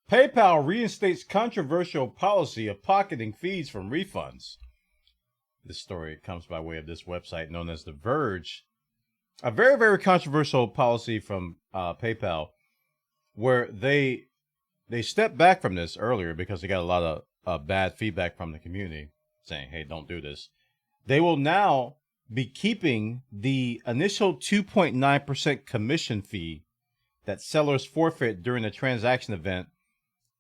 PayPal reinstates controversial policy of pocketing fees from refunds. This story comes by way of this website known as The Verge. A very, very controversial policy from PayPal, where they stepped back from this earlier because they got a lot of bad feedback from the community saying, hey, don't do this. They will now be keeping the initial 2.9% commission fee that sellers forfeit during a transaction event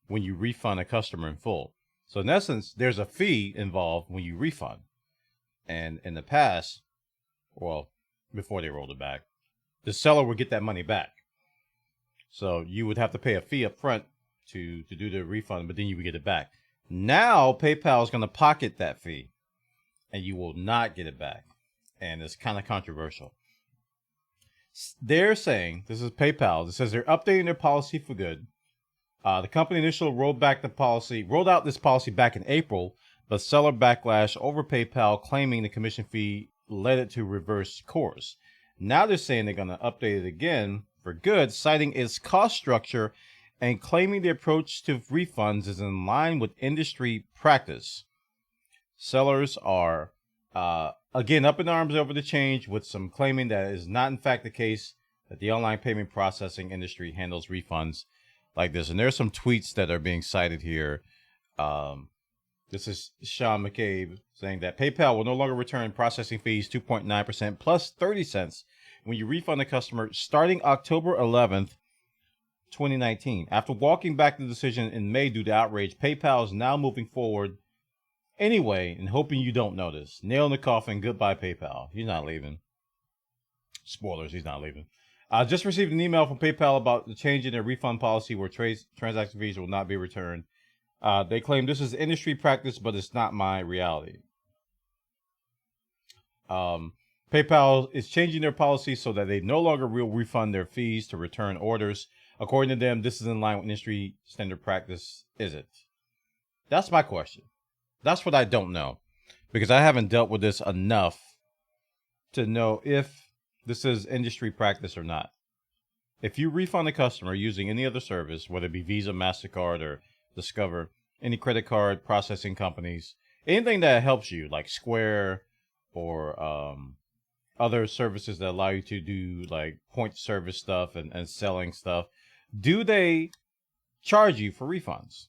when you refund a customer in full. So in essence, there's a fee involved when you refund. And in the past, well, before they rolled it back, the seller would get that money back. So you would have to pay a fee up front to do the refund, but then you would get it back. Now PayPal is going to pocket that fee and you will not get it back. And it's kind of controversial. They're saying, this is PayPal, it says they're updating their policy for good. The company initially rolled out this policy back in April, but seller backlash over PayPal claiming the commission fee led it to reverse course. Now they're saying they're going to update it again for good, citing its cost structure and claiming the approach to refunds is in line with industry practice. Sellers are, again, up in arms over the change, with some claiming that it is not in fact the case, that the online payment processing industry handles refunds like this. And there's some tweets that are being cited here. This is Sean McCabe saying that PayPal will no longer return processing fees 2.9% plus 30 cents when you refund a customer starting October 11th, 2019. After walking back the decision in May due to outrage, PayPal is now moving forward anyway and hoping you don't notice. Nail in the coffin, goodbye PayPal. He's not leaving. Spoilers, he's not leaving. I just received an email from PayPal about the change in their refund policy where transaction fees will not be returned. They claim this is industry practice, but it's not my reality. PayPal is changing their policy so that they no longer will refund their fees to return orders. According to them, this is in line with industry standard practice, is it? That's my question. That's what I don't know, because I haven't dealt with this enough to know if this is industry practice or not. If you refund a customer using any other service, whether it be Visa, MasterCard, or Discover, any credit card processing companies, anything that helps you, like Square or other services that allow you to do like point service stuff and selling stuff, do they charge you for refunds?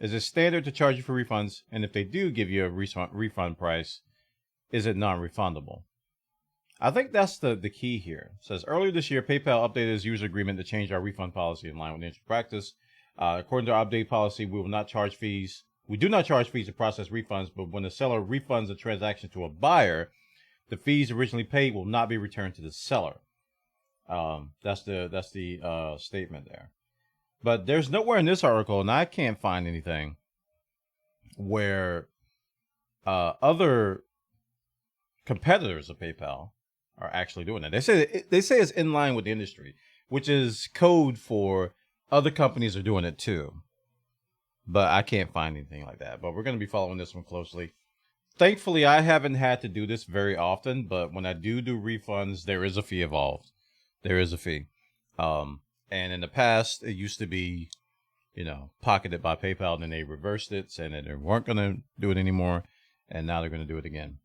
Is it standard to charge you for refunds? And if they do give you a refund price, is it non-refundable? I think that's the key here. It says, earlier this year, PayPal updated its user agreement to change our refund policy in line with industry practice. According to our update policy, we will not charge fees. We do not charge fees to process refunds, but when the seller refunds a transaction to a buyer, the fees originally paid will not be returned to the seller. That's the statement there. But there's nowhere in this article, and I can't find anything, where other competitors of PayPal are actually doing that. They say it's in line with the industry, which is code for other companies are doing it too. But I can't find anything like that. But we're going to be following this one closely. Thankfully, I haven't had to do this very often, but when I do refunds, there is a fee involved. There is a fee. And in the past, it used to be, pocketed by PayPal, and then they reversed it, saying that they weren't going to do it anymore, and now they're going to do it again.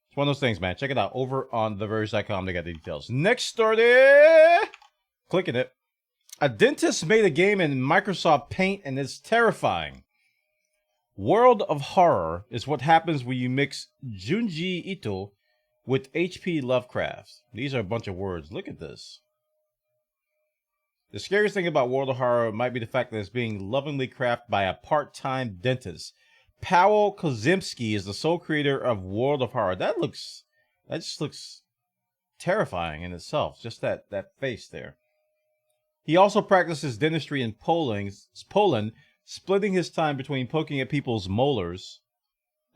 It's one of those things, man. Check it out over on TheVerge.com. They got the details. Next story. Clicking it. A dentist made a game in Microsoft Paint, and it's terrifying. World of Horror is what happens when you mix Junji Ito with H.P. Lovecraft. These are a bunch of words. Look at this. The scariest thing about World of Horror might be the fact that it's being lovingly crafted by a part-time dentist. Powell Kozimski is the sole creator of World of Horror. That just looks terrifying in itself. Just that face there. He also practices dentistry in Poland, splitting his time between poking at people's molars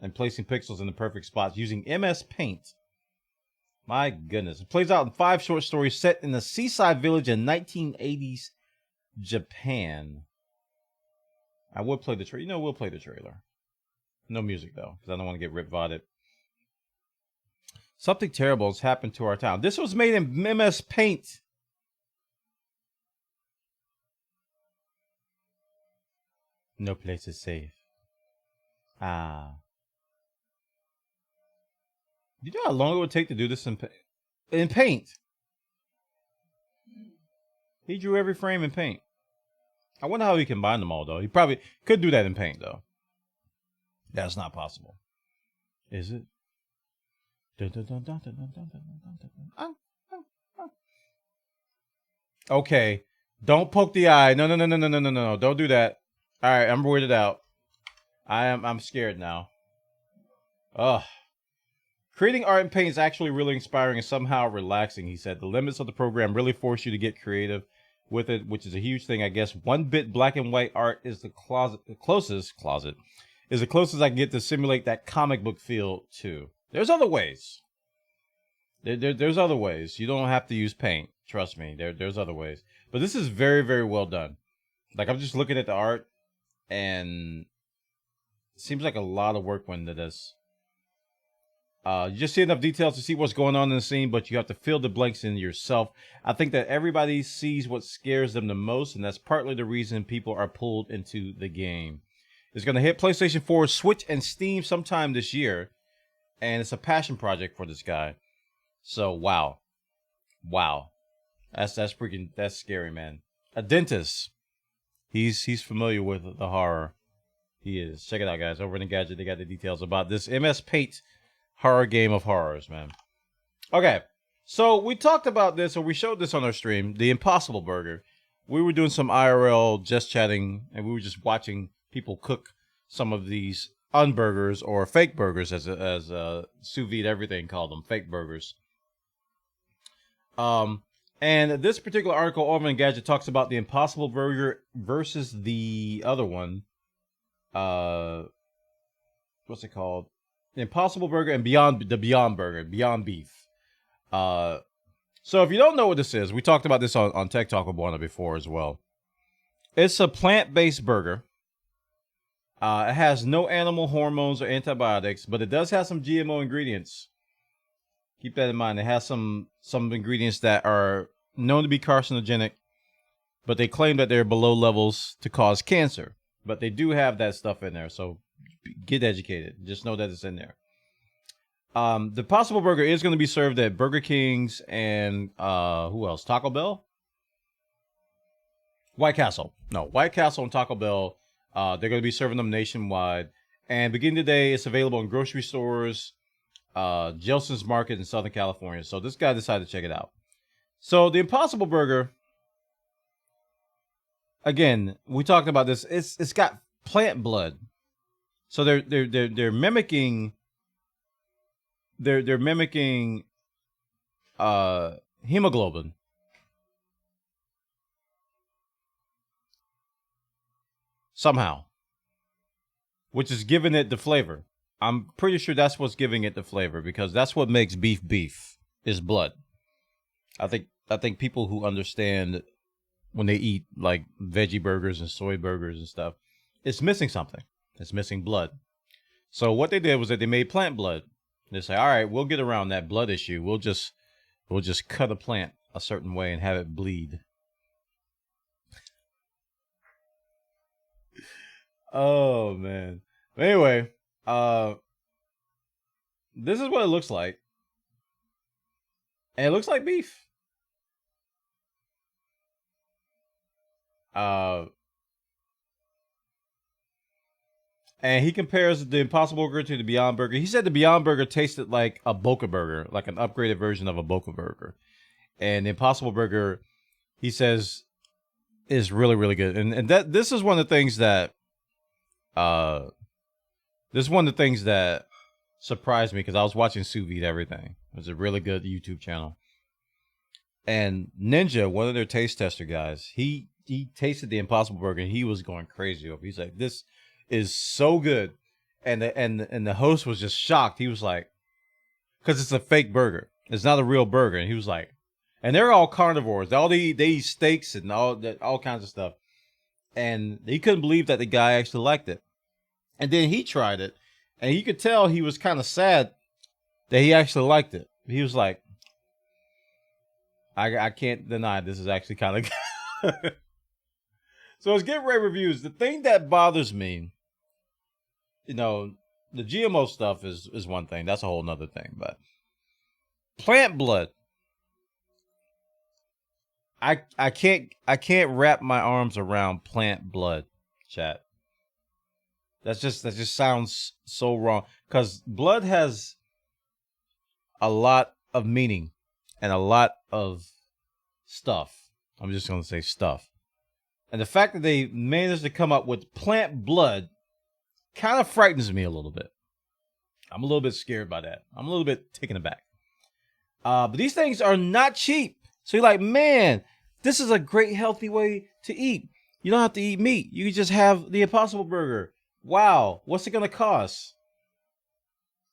and placing pixels in the perfect spots using MS Paint. My goodness. It plays out in 5 short stories set in a seaside village in 1980s Japan. I would play the trailer. We'll play the trailer. No music, though, because I don't want to get rip vodded. Something terrible has happened to our town. This was made in MS Paint. No place is safe. Ah. Do you know how long it would take to do this in paint? He drew every frame in paint. I wonder how he combined them all, though. He probably could do that in paint, though. That's not possible. Is it? Okay. Don't poke the eye. No. Don't do that. All right, I'm weirded out. I'm scared now. Ugh. Creating art in paint is actually really inspiring and somehow relaxing, he said. The limits of the program really force you to get creative with it, which is a huge thing, I guess. 1-bit black and white art is the closest I can get to simulate that comic book feel too. There's other ways. There's other ways. You don't have to use paint. Trust me. There's other ways. But this is very, very well done. Like, I'm just looking at the art, and it seems like a lot of work went into this. You just see enough details to see what's going on in the scene, but you have to fill the blanks in yourself. I think that everybody sees what scares them the most, and that's partly the reason people are pulled into the game. It's going to hit PlayStation 4, Switch, and Steam sometime this year, and it's a passion project for this guy. So, wow. That's scary, man. A dentist. He's familiar with the horror. He is. Check it out, guys. Over in the gadget, they got the details about this MS Paint horror game of horrors, man. Okay, so we talked about this, or we showed this on our stream, the Impossible Burger. We were doing some IRL just chatting, and we were just watching people cook some of these unburgers or fake burgers, as Sous Vide Everything called them, fake burgers. And this particular article over in Gadget talks about the Impossible Burger versus the other one. What's it called? The Impossible Burger and Beyond Burger, Beyond Beef. So if you don't know what this is, we talked about this on Tech Talk with Bwana before as well. It's a plant-based burger. It has no animal hormones or antibiotics, but it does have some GMO ingredients. Keep that in mind. It has some ingredients that are known to be carcinogenic, but they claim that they're below levels to cause cancer. But they do have that stuff in there, so get educated. Just know that it's in there. The Impossible Burger is going to be served at Burger King's and who else? Taco Bell? White Castle. No, White Castle and Taco Bell. They're going to be serving them nationwide. And beginning today, it's available in grocery stores, Jelson's Market in Southern California. So this guy decided to check it out. So the Impossible Burger, again, we talked about this. It's got plant blood. So they're mimicking hemoglobin. Somehow. Which is giving it the flavor. I'm pretty sure that's what's giving it the flavor, because that's what makes beef is blood. I think people who understand when they eat like veggie burgers and soy burgers and stuff, it's missing something. It's missing blood. So what they did was that they made plant blood. They say, all right, we'll get around that blood issue. We'll just cut a plant a certain way and have it bleed. Oh man. But anyway, this is what it looks like. And it looks like beef. And he compares the Impossible Burger to the Beyond Burger. He said the Beyond Burger tasted like a Boca Burger, like an upgraded version of a Boca Burger. And the Impossible Burger, he says, is really, really good. And this is one of the things that surprised me, because I was watching Sous Vide Everything. It was a really good YouTube channel. And Ninja, one of their taste tester guys, he tasted the Impossible Burger and he was going crazy over it. He's like, this is so good. And the host was just shocked. He was like, because it's a fake burger. It's not a real burger. And he was like, and they're all carnivores. They eat steaks and all kinds of stuff. And he couldn't believe that the guy actually liked it. And then he tried it, and you could tell he was kind of sad that he actually liked it. He was like, I can't deny this is actually kind of good. So it's getting rave reviews. The thing that bothers me, you know, the GMO stuff is one thing. That's a whole nother thing. But plant blood, I can't wrap my arms around plant blood, chat. That just sounds so wrong. Because blood has a lot of meaning and a lot of stuff. I'm just gonna say stuff. And the fact that they managed to come up with plant blood kind of frightens me a little bit. I'm a little bit scared by that. I'm a little bit taken aback. But these things are not cheap. So you're like, man, this is a great healthy way to eat. You don't have to eat meat. You can just have the Impossible Burger. Wow. What's it going to cost?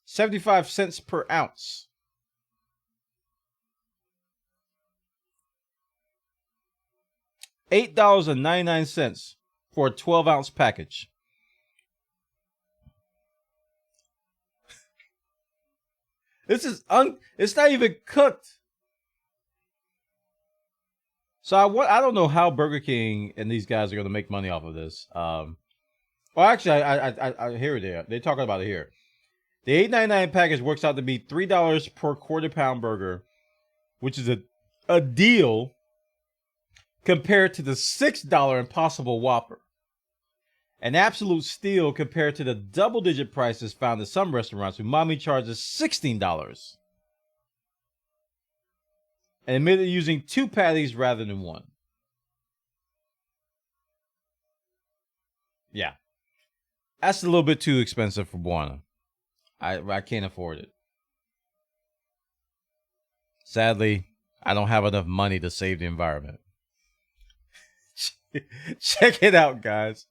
75 cents per ounce. $8.99 for a 12-ounce package. This is it's not even cooked. So I don't know how Burger King and these guys are going to make money off of this. Well, actually, I hear it. They're talking about it here. The $8.99 package works out to be $3 per quarter-pound burger, which is a deal compared to the $6 Impossible Whopper. An absolute steal compared to the double-digit prices found at some restaurants. Umami charges $16. And admitted using 2 patties rather than 1. Yeah. That's a little bit too expensive for Bwana. I can't afford it. Sadly, I don't have enough money to save the environment. Check it out, guys.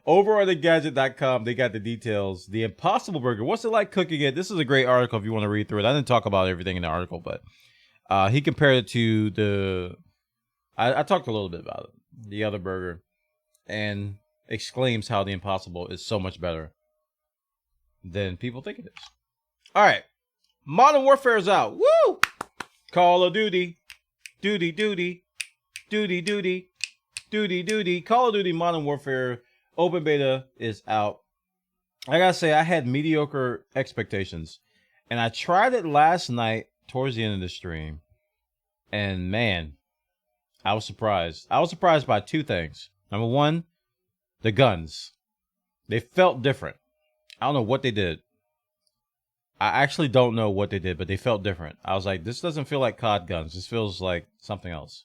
Over on thegadget.com, they got the details. The Impossible Burger. What's it like cooking it? This is a great article if you want to read through it. I didn't talk about everything in the article, but he compared it to the... I talked a little bit about it. The other burger. And exclaims how the Impossible is so much better than people think it is. All right. Modern Warfare is out. Woo! Call of Duty. Duty, duty. Duty, duty. Duty, duty. Call of Duty Modern Warfare open beta is out. I gotta say, I had mediocre expectations. And I tried it last night towards the end of the stream. And man, I was surprised. I was surprised by 2 things. Number 1, the guns. They felt different. I don't know what they did. I actually don't know what they did, but they felt different. I was like, this doesn't feel like COD guns. This feels like something else.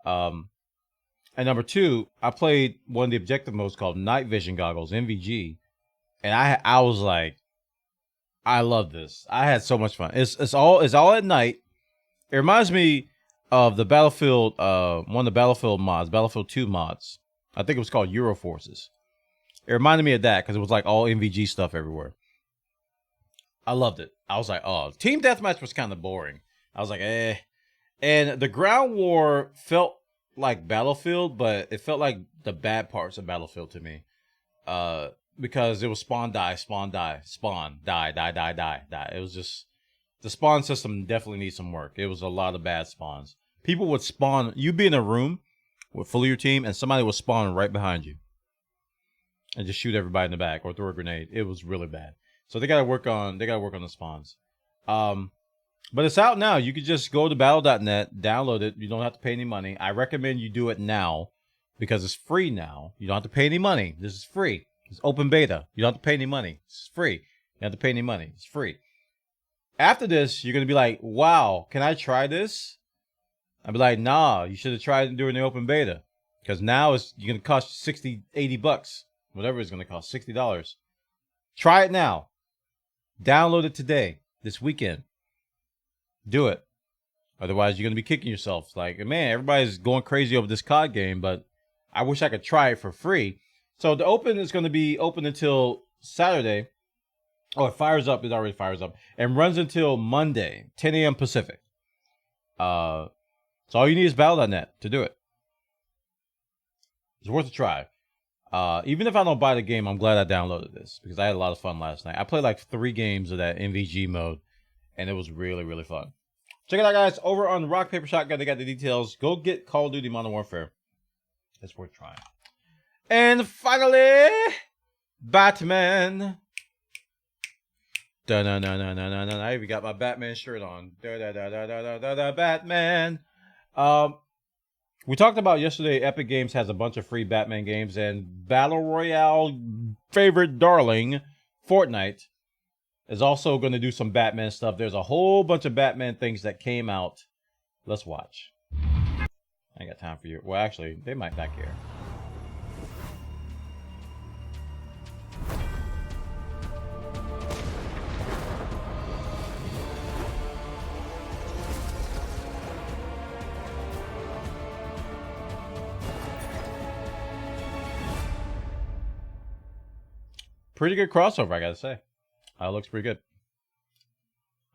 And number 2, I played one of the objective modes called Night Vision Goggles, NVG. And I was like, I love this. I had so much fun. It's all at night. It reminds me of the Battlefield, one of the Battlefield mods, Battlefield 2 mods. I think it was called Euro Forces. It reminded me of that because it was like all NVG stuff everywhere. I loved it. I was like, oh, Team Deathmatch was kind of boring. I was like, eh. And the ground war felt like Battlefield, but it felt like the bad parts of Battlefield to me. Because it was spawn, die, spawn, die, spawn, die, die, die, die, die. It was just, the spawn system definitely needs some work. It was a lot of bad spawns. People would spawn, you'd be in a room with full of your team, and somebody would spawn right behind you. And just shoot everybody in the back or throw a grenade. It was really bad. So they gotta work on the spawns. But it's out now. You could just go to battle.net, download it. You don't have to pay any money. I recommend you do it now because it's free now. You don't have to pay any money. This is free. It's open beta. You don't have to pay any money. It's free. You don't have to pay any money. It's free. After this, you're going to be like, wow, can I try this? I'd be like, nah, you should have tried it during the open beta. Because now it's going to cost 60, 80 bucks. Whatever it's going to cost, $60. Try it now. Download it today, this weekend. Do it. Otherwise, you're going to be kicking yourself. Like, man, everybody's going crazy over this COD game, but I wish I could try it for free. So the open is going to be open until Saturday. Oh, it fires up. It already fires up. And runs until Monday, 10 a.m. Pacific. So all you need is battle.net to do it. It's worth a try. Even if I don't buy the game, I'm glad I downloaded this because I had a lot of fun last night. I played like 3 games of that NVG mode, and it was really, really fun. Check it out, guys. Over on Rock, Paper, Shotgun, they got the details. Go get Call of Duty Modern Warfare. It's worth trying. And finally, Batman. I even got my Batman shirt on. Batman. We talked about yesterday. Epic Games has a bunch of free Batman games, and Battle Royale favorite darling, Fortnite, is also going to do some Batman stuff. There's a whole bunch of Batman things that came out. Let's watch. I ain't got time for you. Well, actually, they might not care. Pretty good crossover, I gotta say. Looks pretty good.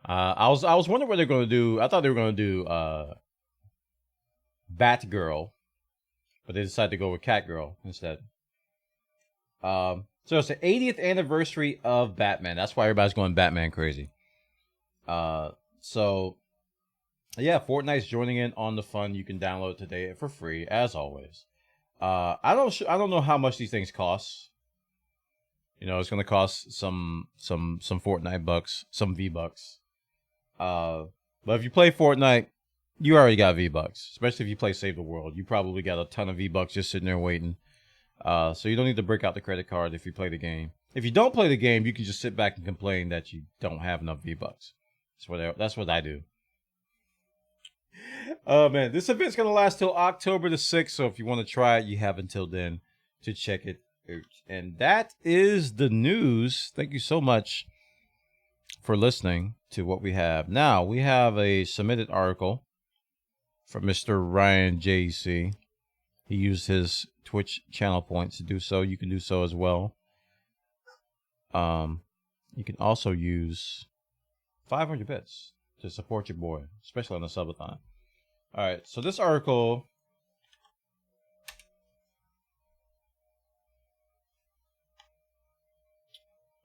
I was wondering what they're going to do. I thought they were going to do Batgirl, but they decided to go with Catgirl instead. So it's the 80th anniversary of Batman. That's why everybody's going Batman crazy. So yeah, Fortnite's joining in on the fun. You can download it today for free, as always. I don't know how much these things cost. You know, it's going to cost some Fortnite bucks, some V-Bucks. But if you play Fortnite, you already got V-Bucks. Especially if you play Save the World. You probably got a ton of V-Bucks just sitting there waiting. So you don't need to break out the credit card if you play the game. If you don't play the game, you can just sit back and complain that you don't have enough V-Bucks. That's what I do. Oh, man. This event's going to last till October the 6th. So if you want to try it, you have until then to check it. And that is the news. Thank you so much for listening to what we have. Now, we have a submitted article from Mr. Ryan JC. He used his Twitch channel points to do so. You can do so as well. You can also use 500 bits to support your boy, especially on the subathon. All right, so this article...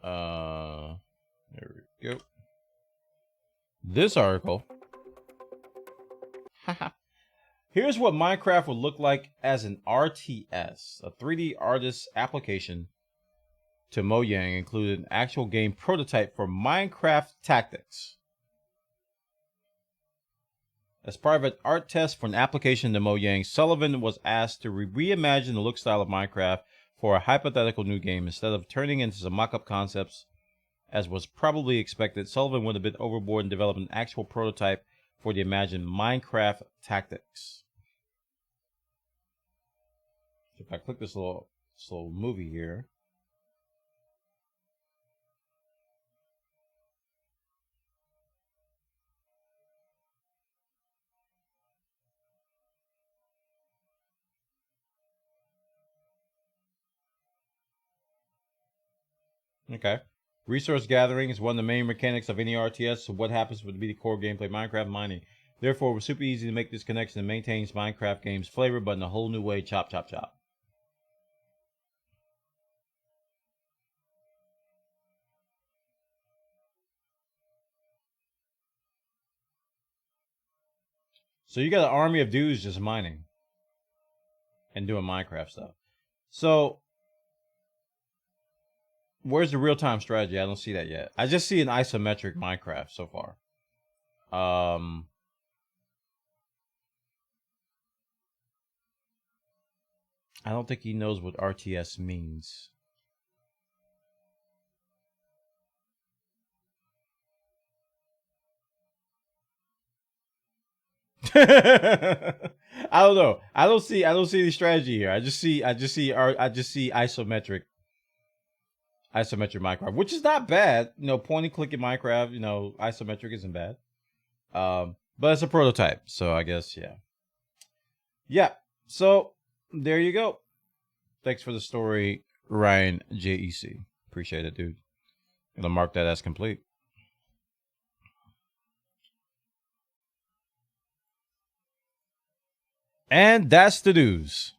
there we go. This article. Here's what Minecraft would look like as an RTS, a 3D artist application to Mojang included an actual game prototype for Minecraft Tactics. As part of an art test for an application to Mojang, Sullivan was asked to reimagine the look style of Minecraft for a hypothetical new game. Instead of turning into some mock-up concepts, as was probably expected, Sullivan would have been overboard in developing an actual prototype for the imagined Minecraft Tactics. So if I click this little movie here, okay. Resource gathering is one of the main mechanics of any RTS, so what happens would be the core gameplay Minecraft mining. Therefore, it was super easy to make this connection and maintains Minecraft game's flavor, but in a whole new way. Chop, chop, chop. So you got an army of dudes just mining and doing Minecraft stuff. So where's the real-time strategy? I don't see that yet. I just see an isometric Minecraft so far. I don't think he knows what RTS means. I don't know. I don't see the strategy here. I just see isometric Minecraft, which is not bad. You know, point and click in Minecraft, you know, isometric isn't bad. But it's a prototype, so I guess yeah. Yeah. So there you go. Thanks for the story, Ryan JEC. Appreciate it, dude. Gonna mark that as complete. And that's the news.